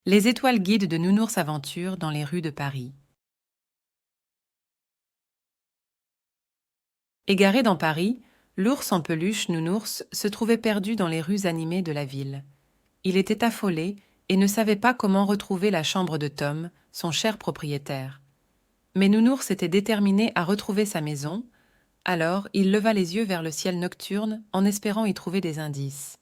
Les étoiles guident de Nounours Aventure dans les rues de Paris. Égaré dans Paris, l'ours en peluche Nounours se trouvait perdu dans les rues animées de la ville. Il était affolé et ne savait pas comment retrouver la chambre de Tom, son cher propriétaire. Mais Nounours était déterminé à retrouver sa maison, alors il leva les yeux vers le ciel nocturne en espérant y trouver des indices.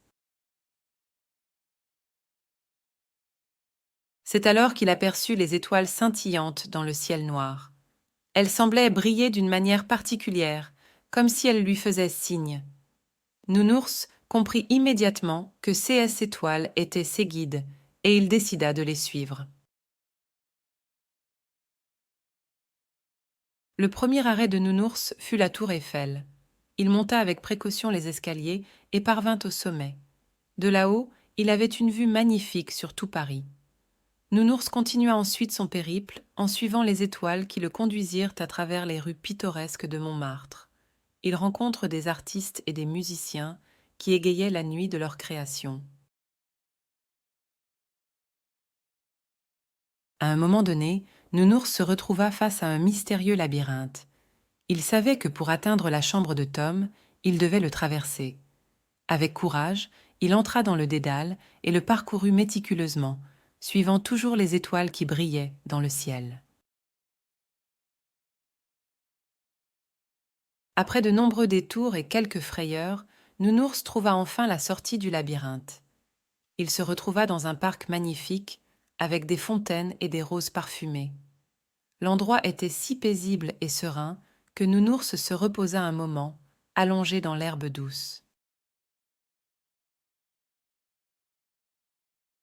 C'est alors qu'il aperçut les étoiles scintillantes dans le ciel noir. Elles semblaient briller d'une manière particulière, comme si elles lui faisaient signe. Nounours comprit immédiatement que CS étoiles étaient ses guides, et il décida de les suivre. Le premier arrêt de Nounours fut la tour Eiffel. Il monta avec précaution les escaliers et parvint au sommet. De là-haut, il avait une vue magnifique sur tout Paris. Nounours continua ensuite son périple en suivant les étoiles qui le conduisirent à travers les rues pittoresques de Montmartre. Il rencontre des artistes et des musiciens qui égayaient la nuit de leur création. À un moment donné, Nounours se retrouva face à un mystérieux labyrinthe. Il savait que pour atteindre la chambre de Tom, il devait le traverser. Avec courage, il entra dans le dédale et le parcourut méticuleusement, suivant toujours les étoiles qui brillaient dans le ciel. Après de nombreux détours et quelques frayeurs, Nounours trouva enfin la sortie du labyrinthe. Il se retrouva dans un parc magnifique, avec des fontaines et des roses parfumées. L'endroit était si paisible et serein que Nounours se reposa un moment, allongé dans l'herbe douce.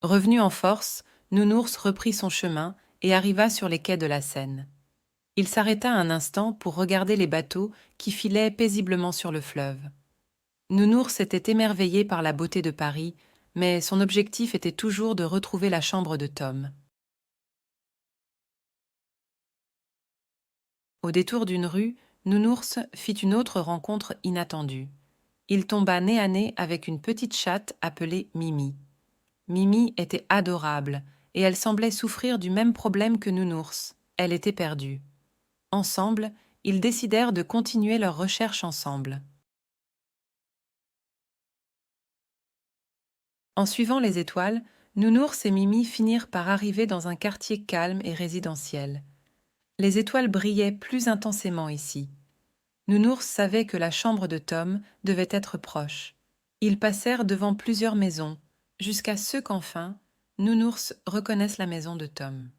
Revenu en force, Nounours reprit son chemin et arriva sur les quais de la Seine. Il s'arrêta un instant pour regarder les bateaux qui filaient paisiblement sur le fleuve. Nounours était émerveillé par la beauté de Paris, mais son objectif était toujours de retrouver la chambre de Tom. Au détour d'une rue, Nounours fit une autre rencontre inattendue. Il tomba nez à nez avec une petite chatte appelée Mimi. Mimi était adorable, et elle semblait souffrir du même problème que Nounours. Elle était perdue. Ensemble, ils décidèrent de continuer leurs recherches ensemble. En suivant les étoiles, Nounours et Mimi finirent par arriver dans un quartier calme et résidentiel. Les étoiles brillaient plus intensément ici. Nounours savait que la chambre de Tom devait être proche. Ils passèrent devant plusieurs maisons, jusqu'à ce qu'enfin, Nounours reconnaisse la maison de Tom.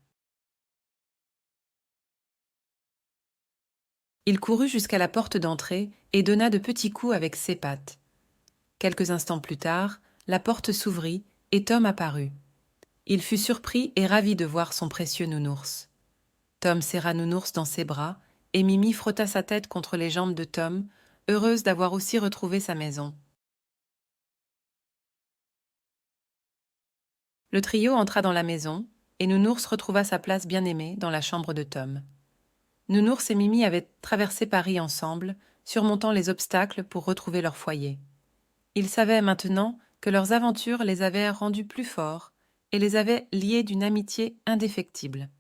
Il courut jusqu'à la porte d'entrée et donna de petits coups avec ses pattes. Quelques instants plus tard, la porte s'ouvrit et Tom apparut. Il fut surpris et ravi de voir son précieux Nounours. Tom serra Nounours dans ses bras et Mimi frotta sa tête contre les jambes de Tom, heureuse d'avoir aussi retrouvé sa maison. Le trio entra dans la maison et Nounours retrouva sa place bien-aimée dans la chambre de Tom. Nounours et Mimi avaient traversé Paris ensemble, surmontant les obstacles pour retrouver leur foyer. Ils savaient maintenant que leurs aventures les avaient rendus plus forts et les avaient liés d'une amitié indéfectible.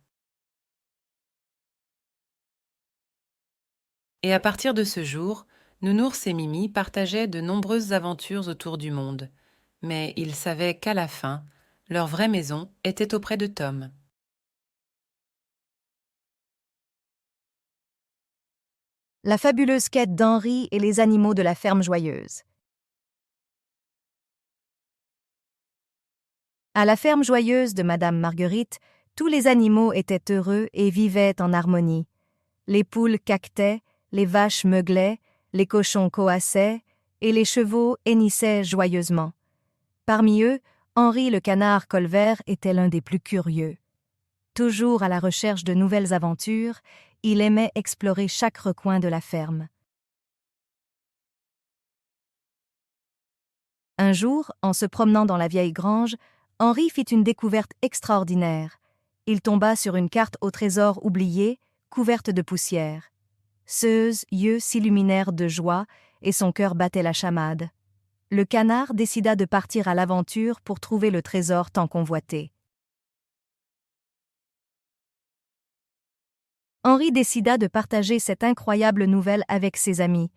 Et à partir de ce jour, Nounours et Mimi partageaient de nombreuses aventures autour du monde, mais ils savaient qu'à la fin, leur vraie maison était auprès de Tom. La fabuleuse quête d'Henri et les animaux de la ferme joyeuse. À la ferme joyeuse de Madame Marguerite, tous les animaux étaient heureux et vivaient en harmonie. Les poules caquetaient, les vaches meuglaient, les cochons coassaient, et les chevaux hennissaient joyeusement. Parmi eux, Henri le canard colvert était l'un des plus curieux. Toujours à la recherche de nouvelles aventures, il aimait explorer chaque recoin de la ferme. Un jour, en se promenant dans la vieille grange, Henri fit une découverte extraordinaire. Il tomba sur une carte au trésor oublié, couverte de poussière. Ses yeux s'illuminèrent de joie et son cœur battait la chamade. Le canard décida de partir à l'aventure pour trouver le trésor tant convoité. Henri décida de partager cette incroyable nouvelle avec ses amis.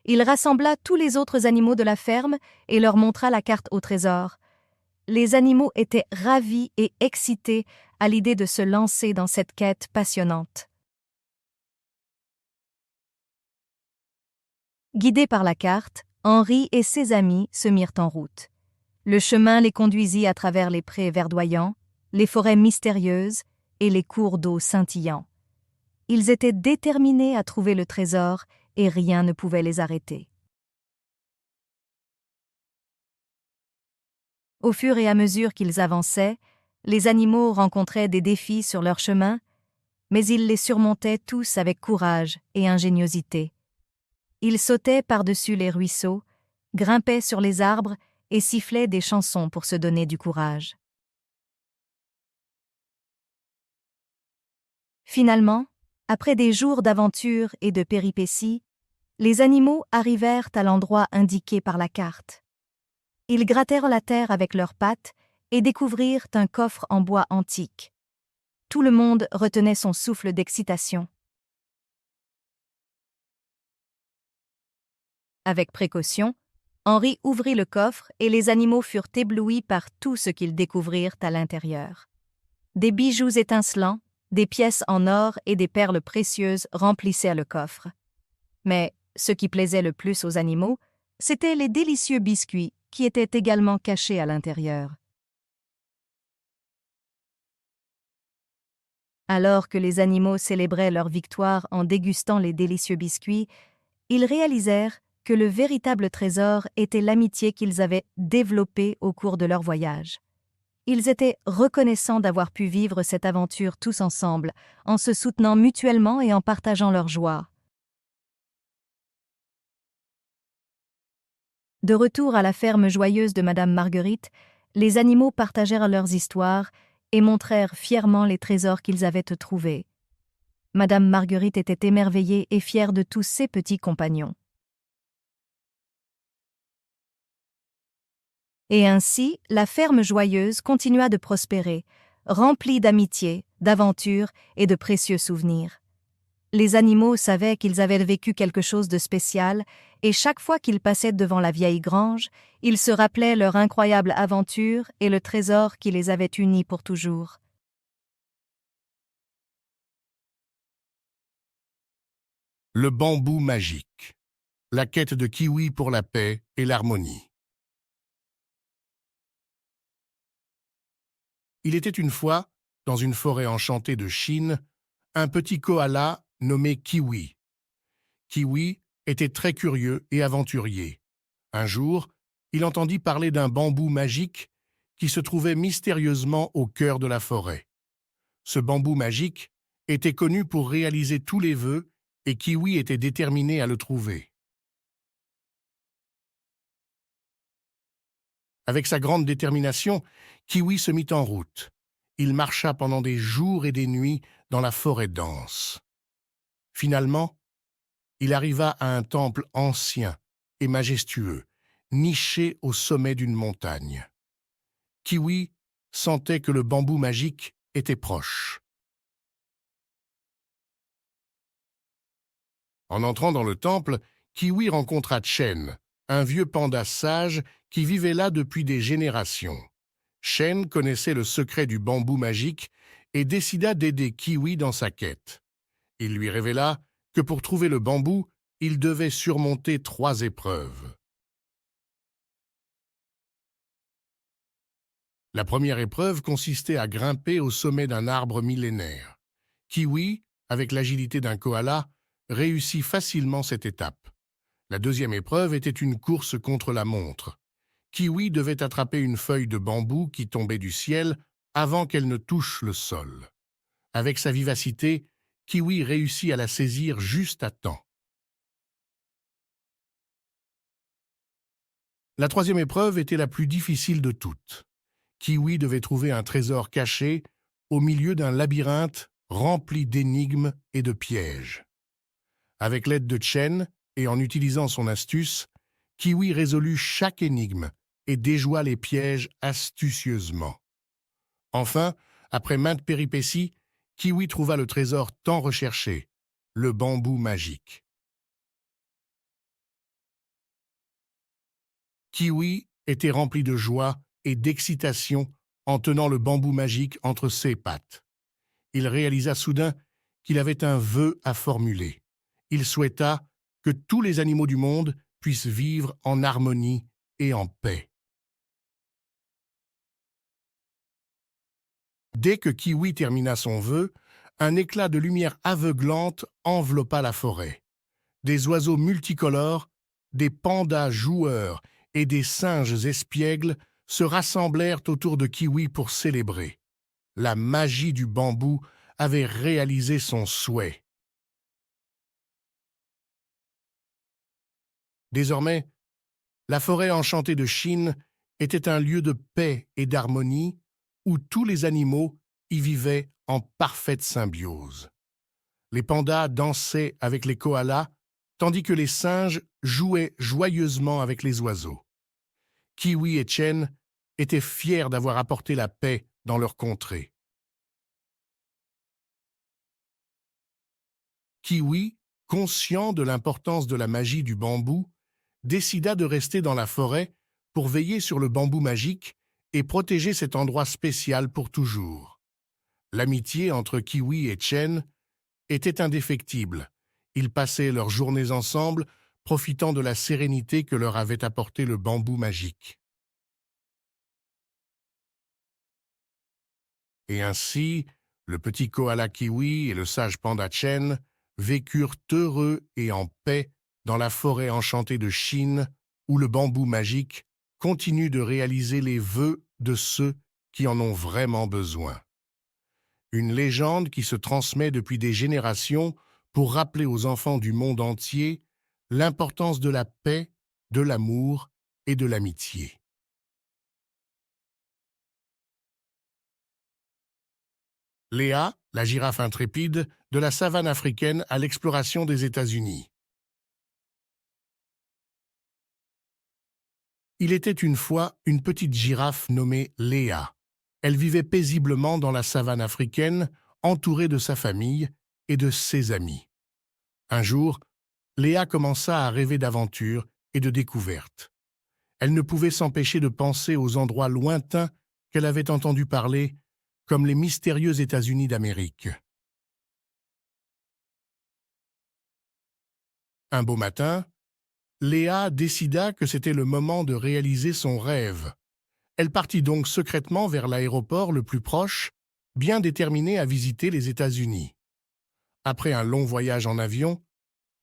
Il rassembla tous les autres animaux de la ferme et leur montra la carte au trésor. Les animaux étaient ravis et excités à l'idée de se lancer dans cette quête passionnante. Guidés par la carte, Henri et ses amis se mirent en route. Le chemin les conduisit à travers les prés verdoyants, les forêts mystérieuses et les cours d'eau scintillants. Ils étaient déterminés à trouver le trésor et rien ne pouvait les arrêter. Au fur et à mesure qu'ils avançaient, les animaux rencontraient des défis sur leur chemin, mais ils les surmontaient tous avec courage et ingéniosité. Ils sautaient par-dessus les ruisseaux, grimpaient sur les arbres et sifflaient des chansons pour se donner du courage. Finalement, après des jours d'aventure et de péripéties, les animaux arrivèrent à l'endroit indiqué par la carte. Ils grattèrent la terre avec leurs pattes et découvrirent un coffre en bois antique. Tout le monde retenait son souffle d'excitation. Avec précaution, Henri ouvrit le coffre et les animaux furent éblouis par tout ce qu'ils découvrirent à l'intérieur. Des bijoux étincelants, des pièces en or et des perles précieuses remplissaient le coffre. Mais ce qui plaisait le plus aux animaux, c'étaient les délicieux biscuits qui étaient également cachés à l'intérieur. Alors que les animaux célébraient leur victoire en dégustant les délicieux biscuits, ils réalisèrent que le véritable trésor était l'amitié qu'ils avaient développée au cours de leur voyage. Ils étaient reconnaissants d'avoir pu vivre cette aventure tous ensemble, en se soutenant mutuellement et en partageant leur joie. De retour à la ferme joyeuse de Madame Marguerite, les animaux partagèrent leurs histoires et montrèrent fièrement les trésors qu'ils avaient trouvés. Madame Marguerite était émerveillée et fière de tous ses petits compagnons. Et ainsi, la ferme joyeuse continua de prospérer, remplie d'amitié, d'aventures et de précieux souvenirs. Les animaux savaient qu'ils avaient vécu quelque chose de spécial, et chaque fois qu'ils passaient devant la vieille grange, ils se rappelaient leur incroyable aventure et le trésor qui les avait unis pour toujours. Le bambou magique. La quête de Kiwi pour la paix et l'harmonie. Il était une fois, dans une forêt enchantée de Chine, un petit koala nommé Kiwi. Kiwi était très curieux et aventurier. Un jour, il entendit parler d'un bambou magique qui se trouvait mystérieusement au cœur de la forêt. Ce bambou magique était connu pour réaliser tous les vœux et Kiwi était déterminé à le trouver. Avec sa grande détermination, Kiwi se mit en route. Il marcha pendant des jours et des nuits dans la forêt dense. Finalement, il arriva à un temple ancien et majestueux, niché au sommet d'une montagne. Kiwi sentait que le bambou magique était proche. En entrant dans le temple, Kiwi rencontra Chen, un vieux panda sage qui vivait là depuis des générations. Chen connaissait le secret du bambou magique et décida d'aider Kiwi dans sa quête. Il lui révéla que pour trouver le bambou, il devait surmonter 3 épreuves. La première épreuve consistait à grimper au sommet d'un arbre millénaire. Kiwi, avec l'agilité d'un koala, réussit facilement cette étape. La deuxième épreuve était une course contre la montre. Kiwi devait attraper une feuille de bambou qui tombait du ciel avant qu'elle ne touche le sol. Avec sa vivacité, Kiwi réussit à la saisir juste à temps. La troisième épreuve était la plus difficile de toutes. Kiwi devait trouver un trésor caché au milieu d'un labyrinthe rempli d'énigmes et de pièges. Avec l'aide de Chen et en utilisant son astuce, Kiwi résolut chaque énigme et déjoua les pièges astucieusement. Enfin, après maintes péripéties, Kiwi trouva le trésor tant recherché, le bambou magique. Kiwi était rempli de joie et d'excitation en tenant le bambou magique entre ses pattes. Il réalisa soudain qu'il avait un vœu à formuler. Il souhaita que tous les animaux du monde puissent vivre en harmonie et en paix. Dès que Kiwi termina son vœu, un éclat de lumière aveuglante enveloppa la forêt. Des oiseaux multicolores, des pandas joueurs et des singes espiègles se rassemblèrent autour de Kiwi pour célébrer. La magie du bambou avait réalisé son souhait. Désormais, la forêt enchantée de Chine était un lieu de paix et d'harmonie où tous les animaux y vivaient en parfaite symbiose. Les pandas dansaient avec les koalas, tandis que les singes jouaient joyeusement avec les oiseaux. Kiwi et Chen étaient fiers d'avoir apporté la paix dans leur contrée. Kiwi, conscient de l'importance de la magie du bambou, décida de rester dans la forêt pour veiller sur le bambou magique et protéger cet endroit spécial pour toujours. L'amitié entre Kiwi et Chen était indéfectible. Ils passaient leurs journées ensemble, profitant de la sérénité que leur avait apporté le bambou magique. Et ainsi, le petit koala Kiwi et le sage panda Chen vécurent heureux et en paix dans la forêt enchantée de Chine, où le bambou magique continue de réaliser les vœux de ceux qui en ont vraiment besoin. Une légende qui se transmet depuis des générations pour rappeler aux enfants du monde entier l'importance de la paix, de l'amour et de l'amitié. Léa, la girafe intrépide, de la savane africaine à l'exploration des États-Unis. Il était une fois une petite girafe nommée Léa. Elle vivait paisiblement dans la savane africaine, entourée de sa famille et de ses amis. Un jour, Léa commença à rêver d'aventures et de découvertes. Elle ne pouvait s'empêcher de penser aux endroits lointains qu'elle avait entendu parler, comme les mystérieux États-Unis d'Amérique. Un beau matin, Léa décida que c'était le moment de réaliser son rêve. Elle partit donc secrètement vers l'aéroport le plus proche, bien déterminée à visiter les États-Unis. Après un long voyage en avion,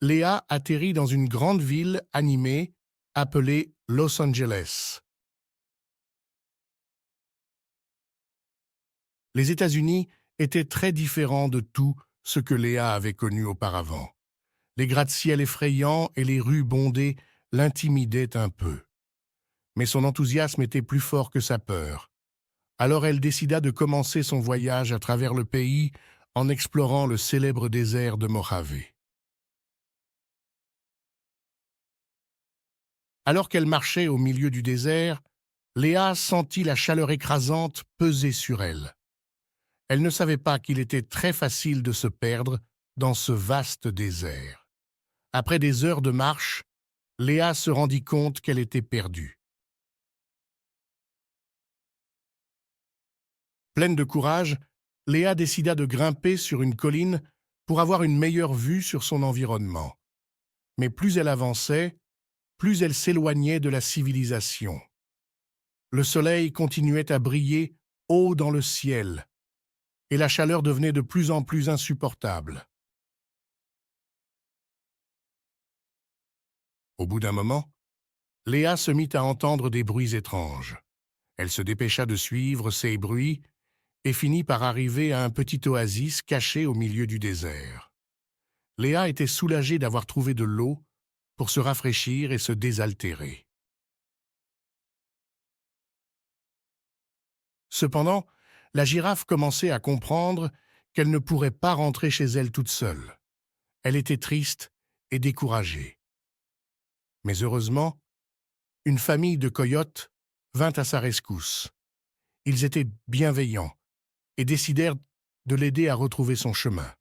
Léa atterrit dans une grande ville animée appelée Los Angeles. Les États-Unis étaient très différents de tout ce que Léa avait connu auparavant. Les gratte-ciel effrayants et les rues bondées l'intimidaient un peu. Mais son enthousiasme était plus fort que sa peur. Alors elle décida de commencer son voyage à travers le pays en explorant le célèbre désert de Mojave. Alors qu'elle marchait au milieu du désert, Léa sentit la chaleur écrasante peser sur elle. Elle ne savait pas qu'il était très facile de se perdre dans ce vaste désert. Après des heures de marche, Léa se rendit compte qu'elle était perdue. Pleine de courage, Léa décida de grimper sur une colline pour avoir une meilleure vue sur son environnement. Mais plus elle avançait, plus elle s'éloignait de la civilisation. Le soleil continuait à briller haut dans le ciel, et la chaleur devenait de plus en plus insupportable. Au bout d'un moment, Léa se mit à entendre des bruits étranges. Elle se dépêcha de suivre ces bruits et finit par arriver à un petit oasis caché au milieu du désert. Léa était soulagée d'avoir trouvé de l'eau pour se rafraîchir et se désaltérer. Cependant, la girafe commençait à comprendre qu'elle ne pourrait pas rentrer chez elle toute seule. Elle était triste et découragée. Mais heureusement, une famille de coyotes vint à sa rescousse. Ils étaient bienveillants et décidèrent de l'aider à retrouver son chemin.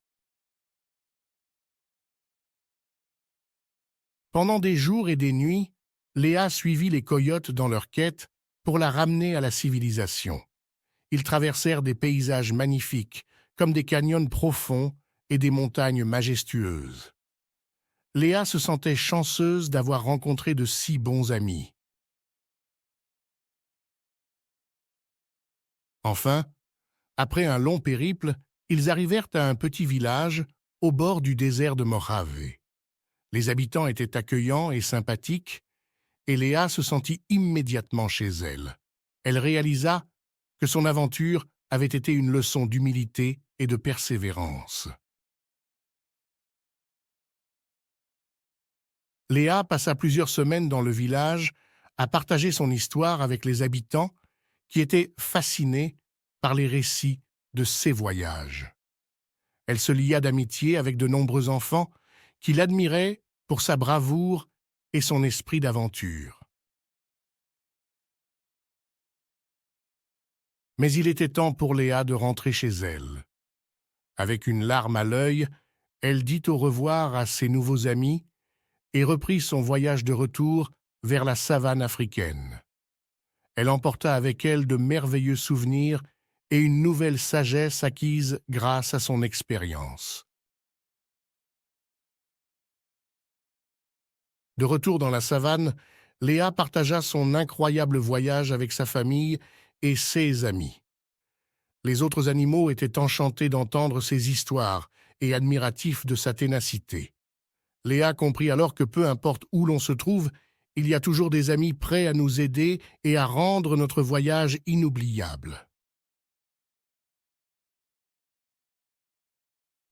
Pendant des jours et des nuits, Léa suivit les coyotes dans leur quête pour la ramener à la civilisation. Ils traversèrent des paysages magnifiques, comme des canyons profonds et des montagnes majestueuses. Léa se sentait chanceuse d'avoir rencontré de si bons amis. Enfin, après un long périple, ils arrivèrent à un petit village au bord du désert de Mojave. Les habitants étaient accueillants et sympathiques, et Léa se sentit immédiatement chez elle. Elle réalisa que son aventure avait été une leçon d'humilité et de persévérance. Léa passa plusieurs semaines dans le village à partager son histoire avec les habitants qui étaient fascinés par les récits de ses voyages. Elle se lia d'amitié avec de nombreux enfants qui l'admiraient pour sa bravoure et son esprit d'aventure. Mais il était temps pour Léa de rentrer chez elle. Avec une larme à l'œil, elle dit au revoir à ses nouveaux amis et reprit son voyage de retour vers la savane africaine. Elle emporta avec elle de merveilleux souvenirs et une nouvelle sagesse acquise grâce à son expérience. De retour dans la savane, Léa partagea son incroyable voyage avec sa famille et ses amis. Les autres animaux étaient enchantés d'entendre ses histoires et admiratifs de sa ténacité. Léa comprit alors que peu importe où l'on se trouve, il y a toujours des amis prêts à nous aider et à rendre notre voyage inoubliable.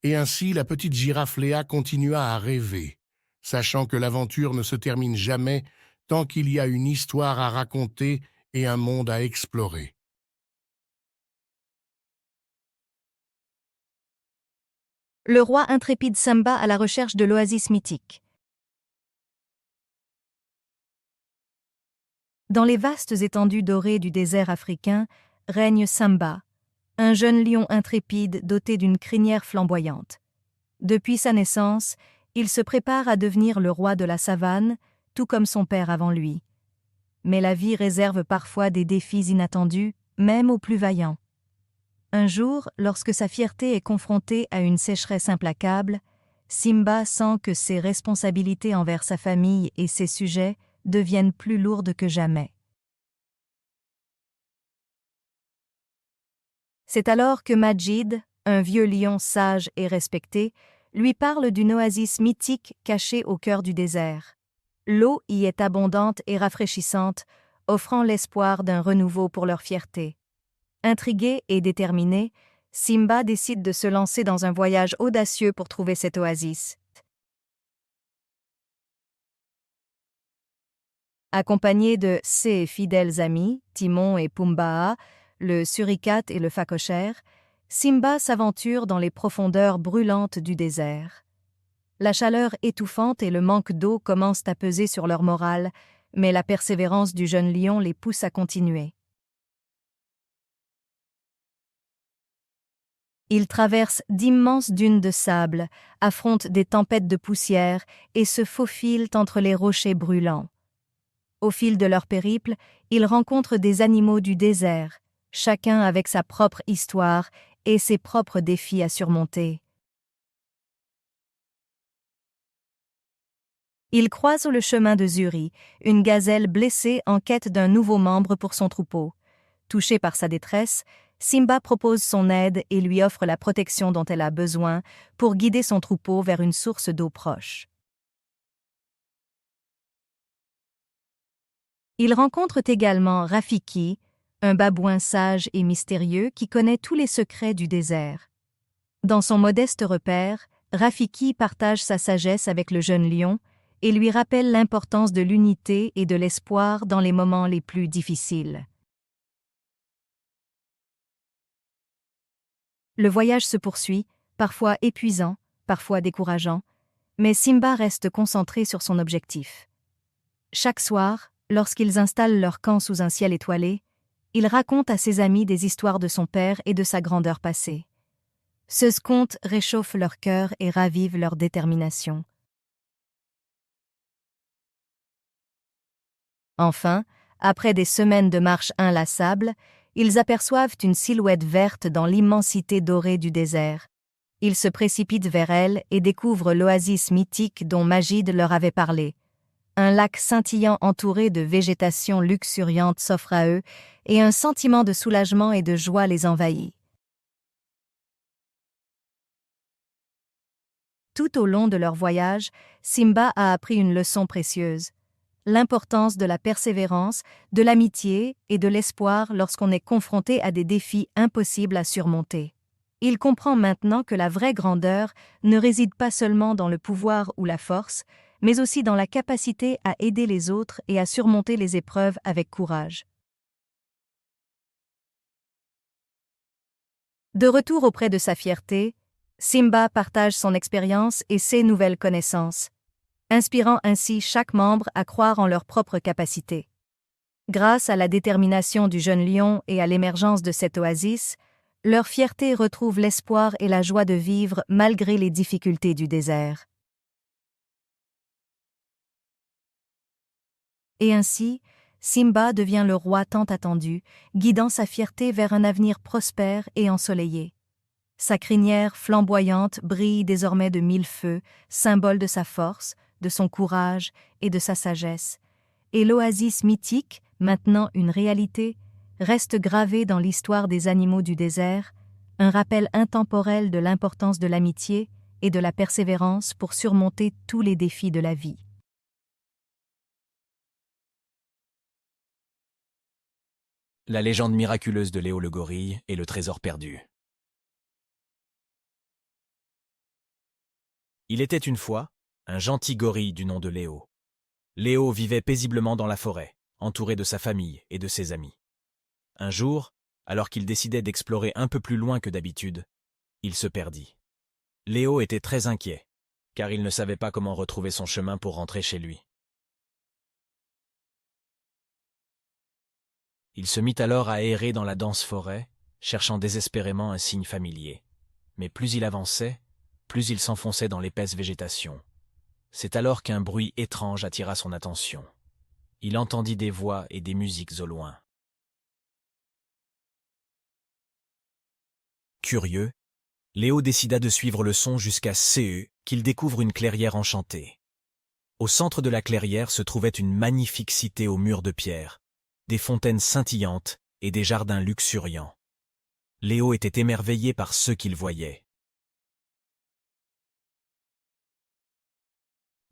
Et ainsi, la petite girafe Léa continua à rêver, sachant que l'aventure ne se termine jamais tant qu'il y a une histoire à raconter et un monde à explorer. Le roi intrépide Simba à la recherche de l'oasis mythique. Dans les vastes étendues dorées du désert africain règne Simba, un jeune lion intrépide doté d'une crinière flamboyante. Depuis sa naissance, il se prépare à devenir le roi de la savane, tout comme son père avant lui. Mais la vie réserve parfois des défis inattendus, même aux plus vaillants. Un jour, lorsque sa fierté est confrontée à une sécheresse implacable, Simba sent que ses responsabilités envers sa famille et ses sujets deviennent plus lourdes que jamais. C'est alors que Majid, un vieux lion sage et respecté, lui parle d'une oasis mythique cachée au cœur du désert. L'eau y est abondante et rafraîchissante, offrant l'espoir d'un renouveau pour leur fierté. Intrigué et déterminé, Simba décide de se lancer dans un voyage audacieux pour trouver cette oasis. Accompagné de ses fidèles amis, Timon et Pumbaa, le suricate et le phacochère, Simba s'aventure dans les profondeurs brûlantes du désert. La chaleur étouffante et le manque d'eau commencent à peser sur leur morale, mais la persévérance du jeune lion les pousse à continuer. Ils traversent d'immenses dunes de sable, affrontent des tempêtes de poussière et se faufilent entre les rochers brûlants. Au fil de leur périple, ils rencontrent des animaux du désert, chacun avec sa propre histoire et ses propres défis à surmonter. Ils croisent le chemin de Zuri, une gazelle blessée en quête d'un nouveau membre pour son troupeau. Touché par sa détresse, Simba propose son aide et lui offre la protection dont elle a besoin pour guider son troupeau vers une source d'eau proche. Ils rencontrent également Rafiki, un babouin sage et mystérieux qui connaît tous les secrets du désert. Dans son modeste repère, Rafiki partage sa sagesse avec le jeune lion et lui rappelle l'importance de l'unité et de l'espoir dans les moments les plus difficiles. Le voyage se poursuit, parfois épuisant, parfois décourageant, mais Simba reste concentré sur son objectif. Chaque soir, lorsqu'ils installent leur camp sous un ciel étoilé, il raconte à ses amis des histoires de son père et de sa grandeur passée. Ce conte réchauffe leur cœur et ravive leur détermination. Enfin, après des semaines de marche inlassable, ils aperçoivent une silhouette verte dans l'immensité dorée du désert. Ils se précipitent vers elle et découvrent l'oasis mythique dont Magid leur avait parlé. Un lac scintillant entouré de végétation luxuriante s'offre à eux, et un sentiment de soulagement et de joie les envahit. Tout au long de leur voyage, Simba a appris une leçon précieuse: l'importance de la persévérance, de l'amitié et de l'espoir lorsqu'on est confronté à des défis impossibles à surmonter. Il comprend maintenant que la vraie grandeur ne réside pas seulement dans le pouvoir ou la force, mais aussi dans la capacité à aider les autres et à surmonter les épreuves avec courage. De retour auprès de sa fierté, Simba partage son expérience et ses nouvelles connaissances, inspirant ainsi chaque membre à croire en leurs propres capacités. Grâce à la détermination du jeune lion et à l'émergence de cette oasis, leur fierté retrouve l'espoir et la joie de vivre malgré les difficultés du désert. Et ainsi, Simba devient le roi tant attendu, guidant sa fierté vers un avenir prospère et ensoleillé. Sa crinière flamboyante brille désormais de 1000 feux, symbole de sa force, de son courage et de sa sagesse. Et l'oasis mythique, maintenant une réalité, reste gravée dans l'histoire des animaux du désert, un rappel intemporel de l'importance de l'amitié et de la persévérance pour surmonter tous les défis de la vie. La légende miraculeuse de Léo le gorille et le trésor perdu. Il était une fois un gentil gorille du nom de Léo. Léo vivait paisiblement dans la forêt, entouré de sa famille et de ses amis. Un jour, alors qu'il décidait d'explorer un peu plus loin que d'habitude, il se perdit. Léo était très inquiet, car il ne savait pas comment retrouver son chemin pour rentrer chez lui. Il se mit alors à errer dans la dense forêt, cherchant désespérément un signe familier. Mais plus il avançait, plus il s'enfonçait dans l'épaisse végétation. C'est alors qu'un bruit étrange attira son attention. Il entendit des voix et des musiques au loin. Curieux, Léo décida de suivre le son jusqu'à Ceu, qu'il découvre une clairière enchantée. Au centre de la clairière se trouvait une magnifique cité aux murs de pierre, des fontaines scintillantes et des jardins luxuriants. Léo était émerveillé par ce qu'il voyait.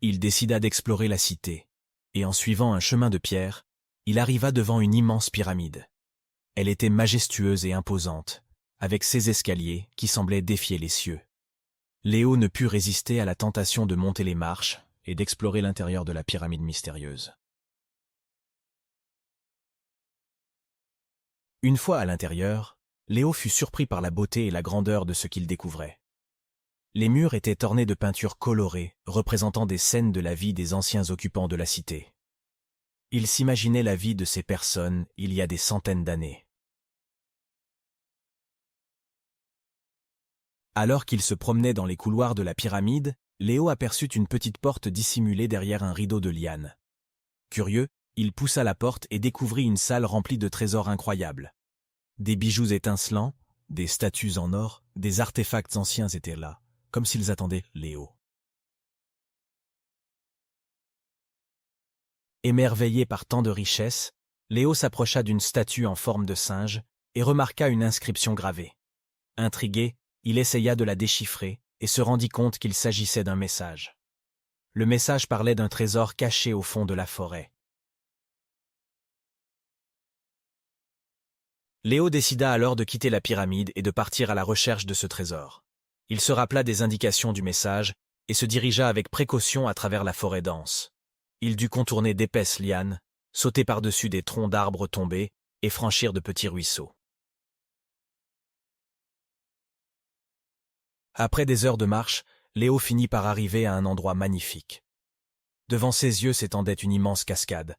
Il décida d'explorer la cité, et en suivant un chemin de pierre, il arriva devant une immense pyramide. Elle était majestueuse et imposante, avec ses escaliers qui semblaient défier les cieux. Léo ne put résister à la tentation de monter les marches et d'explorer l'intérieur de la pyramide mystérieuse. Une fois à l'intérieur, Léo fut surpris par la beauté et la grandeur de ce qu'il découvrait. Les murs étaient ornés de peintures colorées, représentant des scènes de la vie des anciens occupants de la cité. Il s'imaginait la vie de ces personnes il y a des centaines d'années. Alors qu'il se promenait dans les couloirs de la pyramide, Léo aperçut une petite porte dissimulée derrière un rideau de lianes. Curieux, il poussa la porte et découvrit une salle remplie de trésors incroyables. Des bijoux étincelants, des statues en or, des artefacts anciens étaient là, comme s'ils attendaient Léo. Émerveillé par tant de richesses, Léo s'approcha d'une statue en forme de singe et remarqua une inscription gravée. Intrigué, il essaya de la déchiffrer et se rendit compte qu'il s'agissait d'un message. Le message parlait d'un trésor caché au fond de la forêt. Léo décida alors de quitter la pyramide et de partir à la recherche de ce trésor. Il se rappela des indications du message et se dirigea avec précaution à travers la forêt dense. Il dut contourner d'épaisses lianes, sauter par-dessus des troncs d'arbres tombés et franchir de petits ruisseaux. Après des heures de marche, Léo finit par arriver à un endroit magnifique. Devant ses yeux s'étendait une immense cascade,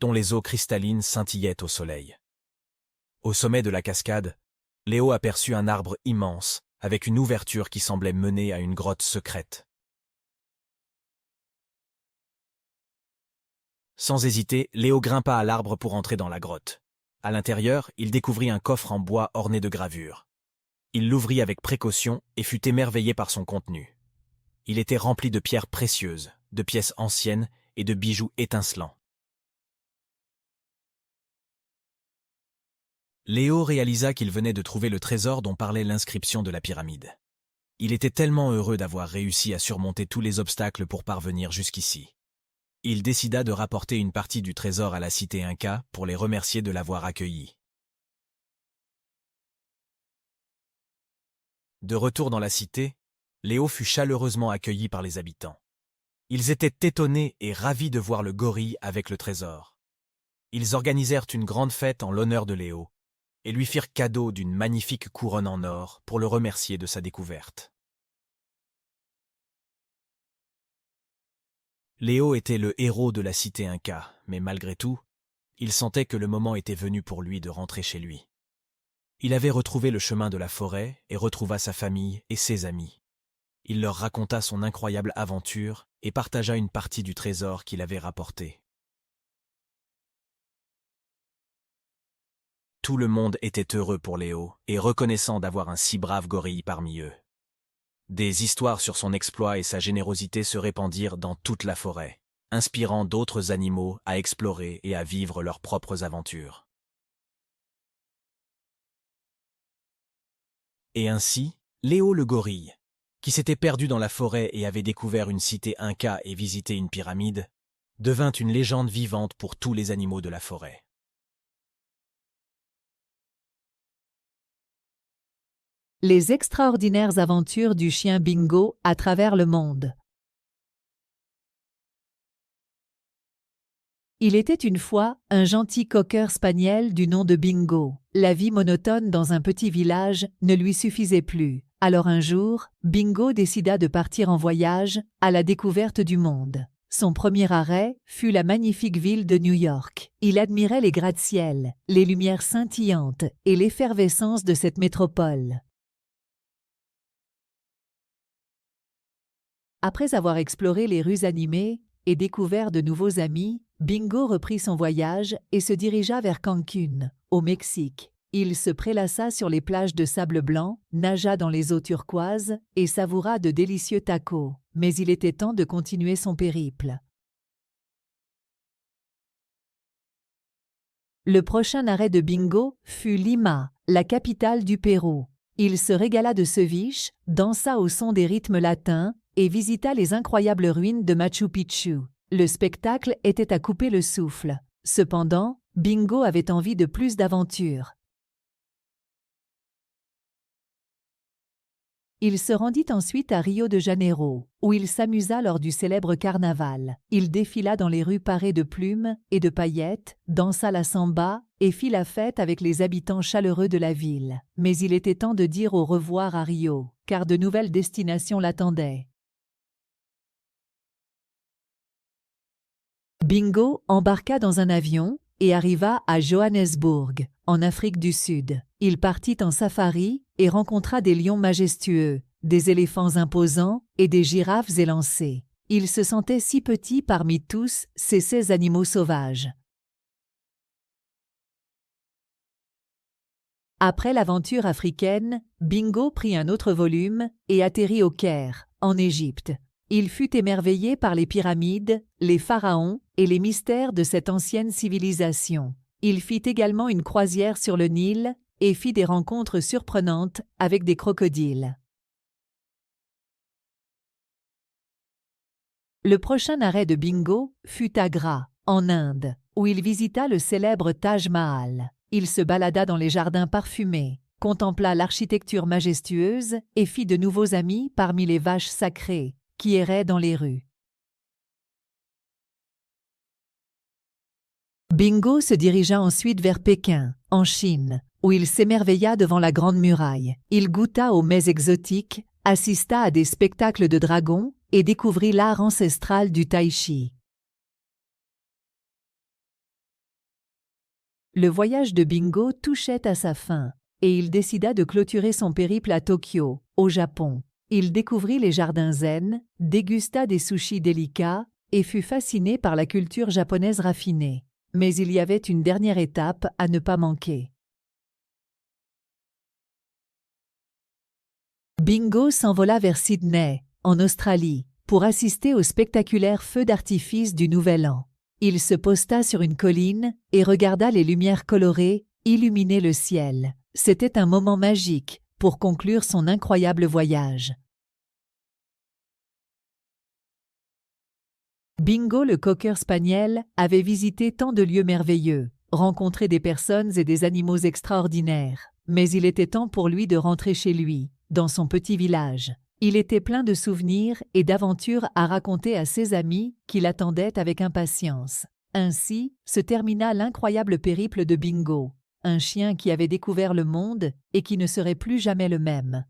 dont les eaux cristallines scintillaient au soleil. Au sommet de la cascade, Léo aperçut un arbre immense, avec une ouverture qui semblait mener à une grotte secrète. Sans hésiter, Léo grimpa à l'arbre pour entrer dans la grotte. À l'intérieur, il découvrit un coffre en bois orné de gravures. Il l'ouvrit avec précaution et fut émerveillé par son contenu. Il était rempli de pierres précieuses, de pièces anciennes et de bijoux étincelants. Léo réalisa qu'il venait de trouver le trésor dont parlait l'inscription de la pyramide. Il était tellement heureux d'avoir réussi à surmonter tous les obstacles pour parvenir jusqu'ici. Il décida de rapporter une partie du trésor à la cité Inca pour les remercier de l'avoir accueilli. De retour dans la cité, Léo fut chaleureusement accueilli par les habitants. Ils étaient étonnés et ravis de voir le gorille avec le trésor. Ils organisèrent une grande fête en l'honneur de Léo et lui firent cadeau d'une magnifique couronne en or pour le remercier de sa découverte. Léo était le héros de la cité Inca, mais malgré tout, il sentait que le moment était venu pour lui de rentrer chez lui. Il avait retrouvé le chemin de la forêt et retrouva sa famille et ses amis. Il leur raconta son incroyable aventure et partagea une partie du trésor qu'il avait rapporté. Tout le monde était heureux pour Léo et reconnaissant d'avoir un si brave gorille parmi eux. Des histoires sur son exploit et sa générosité se répandirent dans toute la forêt, inspirant d'autres animaux à explorer et à vivre leurs propres aventures. Et ainsi, Léo le gorille, qui s'était perdu dans la forêt et avait découvert une cité inca et visité une pyramide, devint une légende vivante pour tous les animaux de la forêt. Les extraordinaires aventures du chien Bingo à travers le monde. Il était une fois un gentil cocker spaniel du nom de Bingo. La vie monotone dans un petit village ne lui suffisait plus. Alors un jour, Bingo décida de partir en voyage à la découverte du monde. Son premier arrêt fut la magnifique ville de New York. Il admirait les gratte-ciel, les lumières scintillantes et l'effervescence de cette métropole. Après avoir exploré les rues animées et découvert de nouveaux amis, Bingo reprit son voyage et se dirigea vers Cancún, au Mexique. Il se prélaça sur les plages de sable blanc, nagea dans les eaux turquoises et savoura de délicieux tacos. Mais il était temps de continuer son périple. Le prochain arrêt de Bingo fut Lima, la capitale du Pérou. Il se régala de ceviche, dansa au son des rythmes latins et visita les incroyables ruines de Machu Picchu. Le spectacle était à couper le souffle. Cependant, Bingo avait envie de plus d'aventures. Il se rendit ensuite à Rio de Janeiro, où il s'amusa lors du célèbre carnaval. Il défila dans les rues parées de plumes et de paillettes, dansa la samba et fit la fête avec les habitants chaleureux de la ville. Mais il était temps de dire au revoir à Rio, car de nouvelles destinations l'attendaient. Bingo embarqua dans un avion et arriva à Johannesburg, en Afrique du Sud. Il partit en safari et rencontra des lions majestueux, des éléphants imposants et des girafes élancées. Il se sentait si petit parmi tous ces animaux sauvages. Après l'aventure africaine, Bingo prit un autre volume et atterrit au Caire, en Égypte. Il fut émerveillé par les pyramides, les pharaons et les mystères de cette ancienne civilisation. Il fit également une croisière sur le Nil et fit des rencontres surprenantes avec des crocodiles. Le prochain arrêt de Bingo fut Agra, en Inde, où il visita le célèbre Taj Mahal. Il se balada dans les jardins parfumés, contempla l'architecture majestueuse et fit de nouveaux amis parmi les vaches sacrées qui erraient dans les rues. Bingo se dirigea ensuite vers Pékin, en Chine, où il s'émerveilla devant la Grande Muraille. Il goûta aux mets exotiques, assista à des spectacles de dragons et découvrit l'art ancestral du tai chi. Le voyage de Bingo touchait à sa fin, et il décida de clôturer son périple à Tokyo, au Japon. Il découvrit les jardins zen, dégusta des sushis délicats et fut fasciné par la culture japonaise raffinée. Mais il y avait une dernière étape à ne pas manquer. Bingo s'envola vers Sydney, en Australie, pour assister au spectaculaire feu d'artifice du Nouvel An. Il se posta sur une colline et regarda les lumières colorées illuminer le ciel. C'était un moment magique pour conclure son incroyable voyage. Bingo le cocker spaniel avait visité tant de lieux merveilleux, rencontré des personnes et des animaux extraordinaires, mais il était temps pour lui de rentrer chez lui, dans son petit village. Il était plein de souvenirs et d'aventures à raconter à ses amis qui l'attendaient avec impatience. Ainsi se termina l'incroyable périple de Bingo, un chien qui avait découvert le monde et qui ne serait plus jamais le même.